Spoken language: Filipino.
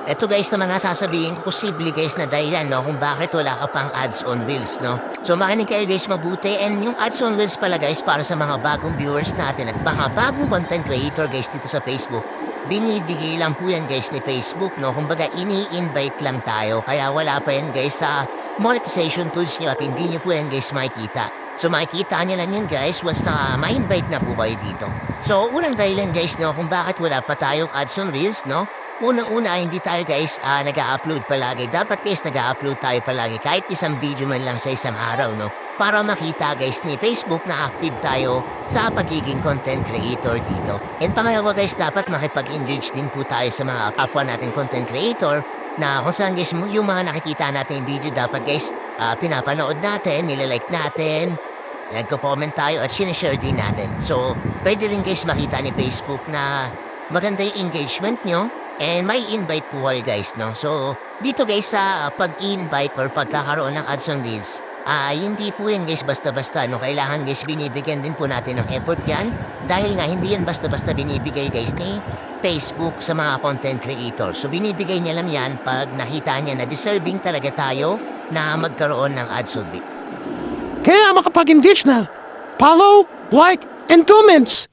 Eto guys naman nasasabihin ko posible guys na dahilan no kung bakit wala ka pang ads on Reels no. So makinig kayo guys mabuti, and yung ads on Reels pala guys para sa mga bagong viewers natin at mga bagong content creator guys dito sa Facebook. Binibigay lang po yan guys ni Facebook no, kumbaga ini-invite lang tayo, kaya wala pa yan guys sa monetization tools nyo at hindi nyo po yan guys makikita. So makikita nyo lang yan guys once na ma-invite na po kayo dito. So unang dahilan guys no kung bakit wala pa tayong ads on Reels no. Unang-una, hindi tayo guys nag-a-upload palagi. Dapat guys nag-a-upload tayo palagi kahit isang video man lang sa isang araw, no? Para makita guys ni Facebook na active tayo sa pagiging content creator dito. And pangalawa guys, dapat makipag-engage din po tayo sa mga kapwa natin content creator na kung saan guys yung mga nakikita natin video dapat guys pinapanood natin, nilalike natin, nagko-comment tayo at sinishare din natin. So, pwede rin guys makita ni Facebook na maganda yung engagement nyo. And may invite po kayo guys, no? So, dito guys sa pag-invite or pagkakaroon ng ads on Reels, hindi po yan guys basta-basta, no? Kailangan guys binibigyan din po natin ng effort yan. Dahil nga hindi yan basta-basta binibigay guys ni Facebook sa mga content creator. So, binibigay niya lang yan pag nakita niya na deserving talaga tayo na magkaroon ng ads on Reels. Kaya makapag-engage na. Follow, like, and comments.